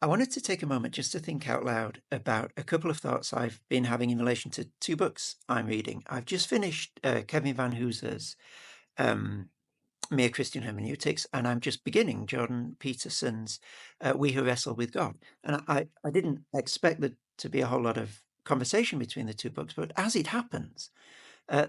I wanted to take a moment just to think out loud about a couple of thoughts I've been having in relation to two books I'm reading. I've just finished Kevin Vanhoozer's Mere Christian Hermeneutics, and I'm just beginning Jordan Peterson's We Who Wrestle with God. And I didn't expect there to be a whole lot of conversation between the two books, but as it happens,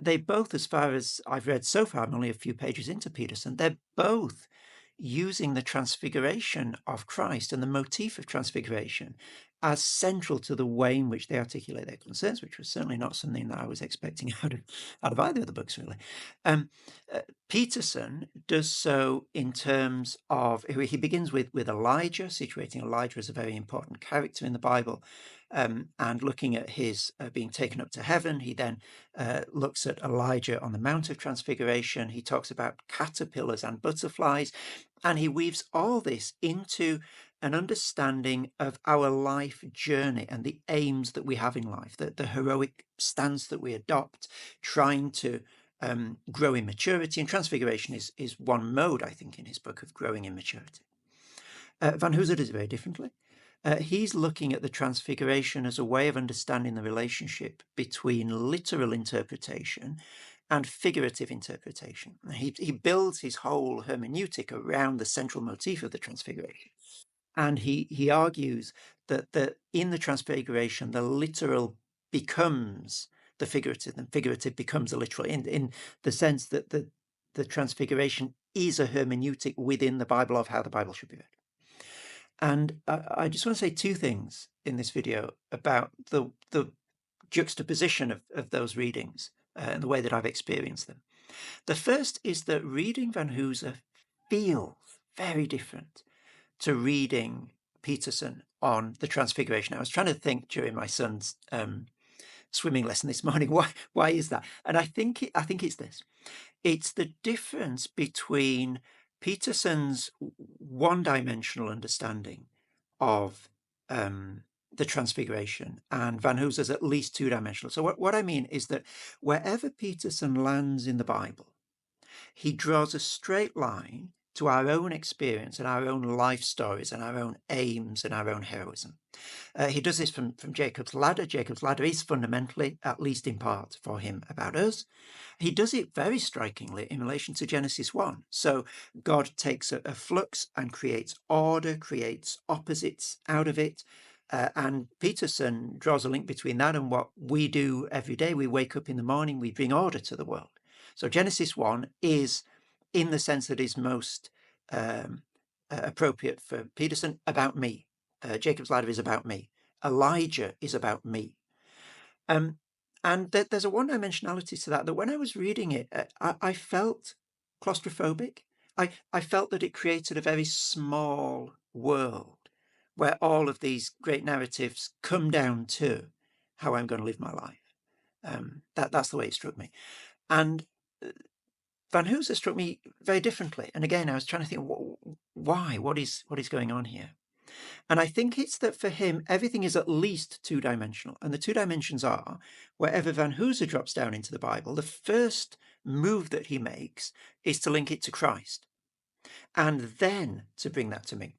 they both, as far as I've read so far, I'm only a few pages into Peterson, they're both using the transfiguration of Christ and the motif of transfiguration as central to the way in which they articulate their concerns, which was certainly not something that I was expecting out of either of the books, really. Um, Peterson does so in terms of, he begins with Elijah, situating Elijah as a very important character in the Bible, and looking at his being taken up to heaven. He then looks at Elijah on the Mount of Transfiguration. He talks about caterpillars and butterflies, and he weaves all this into an understanding of our life journey and the aims that we have in life, the heroic stance that we adopt, trying to grow in maturity. And transfiguration is one mode, I think, in his book of growing in maturity. Vanhoozer does it very differently. He's looking at the transfiguration as a way of understanding the relationship between literal interpretation and figurative interpretation. He builds his whole hermeneutic around the central motif of the transfiguration. And he argues that in the transfiguration, the literal becomes the figurative, and figurative becomes the literal, in the sense that the transfiguration is a hermeneutic within the Bible of how the Bible should be read. And I just want to say two things in this video about the juxtaposition of those readings and the way that I've experienced them. The first is that reading Vanhoozer feels very different to reading Peterson on the Transfiguration. I was trying to think during my son's swimming lesson this morning, why is that? And I think it's this. It's the difference between Peterson's one-dimensional understanding of the Transfiguration and Vanhoozer's at least two-dimensional. So what I mean is that wherever Peterson lands in the Bible, he draws a straight line to our own experience and our own life stories and our own aims and our own heroism. He does this from Jacob's Ladder. Jacob's Ladder is fundamentally, at least in part, for him about us. He does it very strikingly in relation to Genesis 1. So God takes a flux and creates order, creates opposites out of it. And Peterson draws a link between that and what we do every day. We wake up in the morning, we bring order to the world. So Genesis 1 is, in the sense that is most appropriate for Peterson, about me. Jacob's Ladder is about me. Elijah is about me. And there's a one-dimensionality to that when I was reading it, I felt claustrophobic. I felt that it created a very small world where all of these great narratives come down to how I'm going to live my life. That's the way it struck me. And Vanhoozer struck me very differently. And again, I was trying to think, why? What is going on here? And I think it's that for him, everything is at least two-dimensional. And the two dimensions are, wherever Vanhoozer drops down into the Bible, the first move that he makes is to link it to Christ, and then to bring that to me.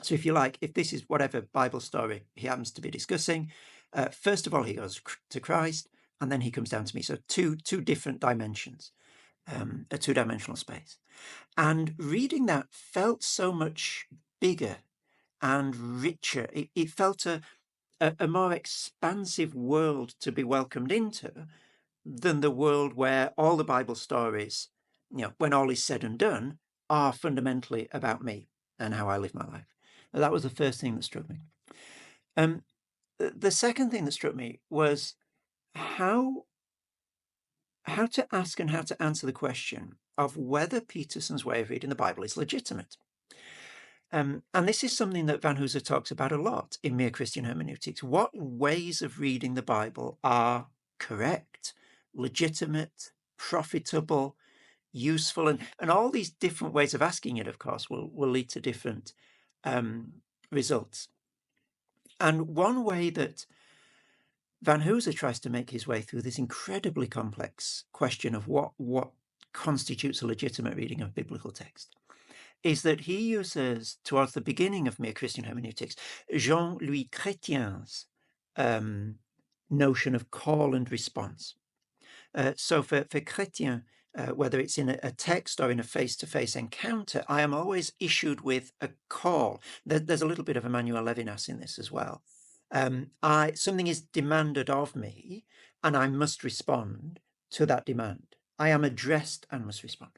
So if you like, if this is whatever Bible story he happens to be discussing, first of all, he goes to Christ, and then he comes down to me. So two different dimensions, a two-dimensional space. And reading that felt so much bigger and richer. It felt a more expansive world to be welcomed into than the world where all the Bible stories, when all is said and done, are fundamentally about me and how I live my life. That was the first thing that struck me. The second thing that struck me was how to ask and how to answer the question of whether Peterson's way of reading the Bible is legitimate. And this is something that Vanhoozer talks about a lot in Mere Christian Hermeneutics. What ways of reading the Bible are correct, legitimate, profitable, useful, and all these different ways of asking it, of course, will lead to different results. And one way that Vanhoozer tries to make his way through this incredibly complex question of what constitutes a legitimate reading of biblical text is that he uses, towards the beginning of Mere Christian Hermeneutics, Jean-Louis Chrétien's notion of call and response. So for Chrétien, whether it's in a text or in a face-to-face encounter, I am always issued with a call. There's a little bit of Emmanuel Levinas in this as well. Something is demanded of me, and I must respond to that demand. I am addressed and must respond.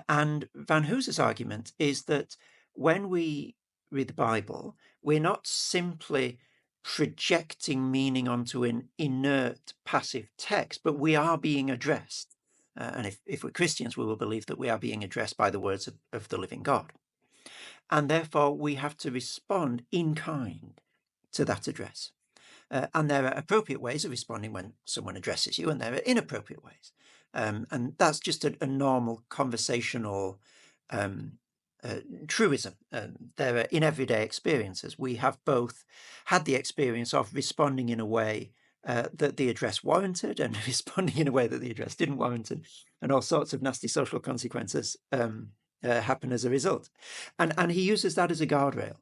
And Vanhoozer's argument is that when we read the Bible, we're not simply projecting meaning onto an inert, passive text, but we are being addressed. And if we're Christians, we will believe that we are being addressed by the words of the living God. And therefore, we have to respond in kind to that address. And there are appropriate ways of responding when someone addresses you, and there are inappropriate ways. And that's just a normal conversational truism. There are, in everyday experiences, we have both had the experience of responding in a way that the address warranted and responding in a way that the address didn't warrant, and all sorts of nasty social consequences happen as a result. And he uses that as a guardrail.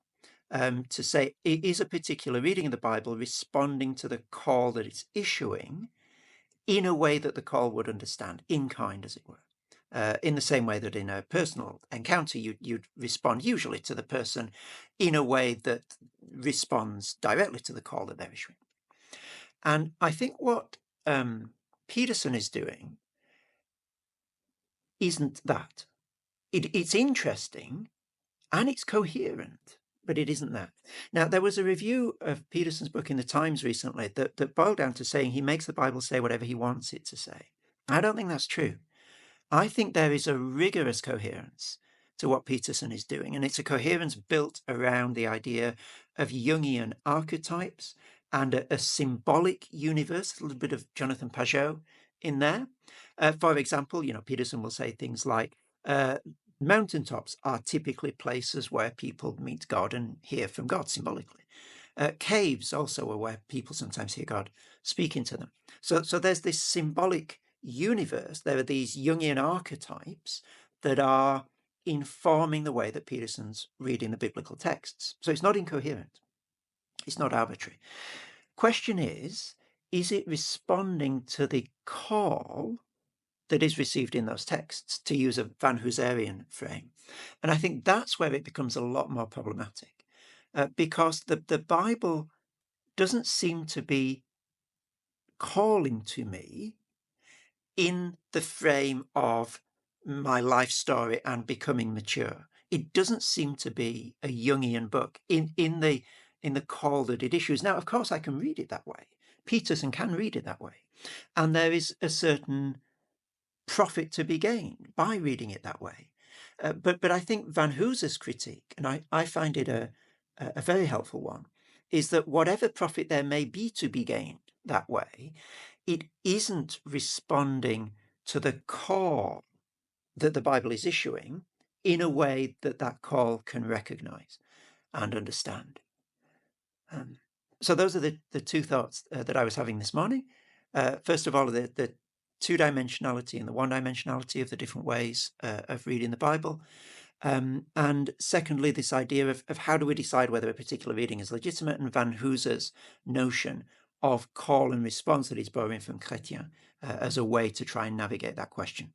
To say, is a particular reading of the Bible responding to the call that it's issuing in a way that the call would understand, in kind, as it were? In the same way that in a personal encounter, you'd respond usually to the person in a way that responds directly to the call that they're issuing. And I think what Peterson is doing isn't that. It's interesting and it's coherent, but it isn't that. Now, there was a review of Peterson's book in the Times recently that boiled down to saying he makes the Bible say whatever he wants it to say. I don't think that's true. I think there is a rigorous coherence to what Peterson is doing, and it's a coherence built around the idea of Jungian archetypes and a symbolic universe, a little bit of Jonathan Pajot in there. For example, Peterson will say things like, mountaintops are typically places where people meet God and hear from God symbolically. Caves also are where people sometimes hear God speaking to them. So there's this symbolic universe. There are these Jungian archetypes that are informing the way that Peterson's reading the biblical texts. So it's not incoherent. It's not arbitrary. Question is it responding to the call that is received in those texts, to use a Vanhoozerian frame? And I think that's where it becomes a lot more problematic, because the Bible doesn't seem to be calling to me in the frame of my life story and becoming mature. It doesn't seem to be a Jungian book in the call that it issues. Now, of course, I can read it that way. Peterson can read it that way. And there is a certain profit to be gained by reading it that way. But I think Vanhoozer's critique, and I find it a very helpful one, is that whatever profit there may be to be gained that way, it isn't responding to the call that the Bible is issuing in a way that that call can recognize and understand. So those are the two thoughts that I was having this morning. First of all, the two-dimensionality and the one-dimensionality of the different ways of reading the Bible. And secondly, this idea of how do we decide whether a particular reading is legitimate, and Vanhoozer's notion of call and response that he's borrowing from Chrétien as a way to try and navigate that question.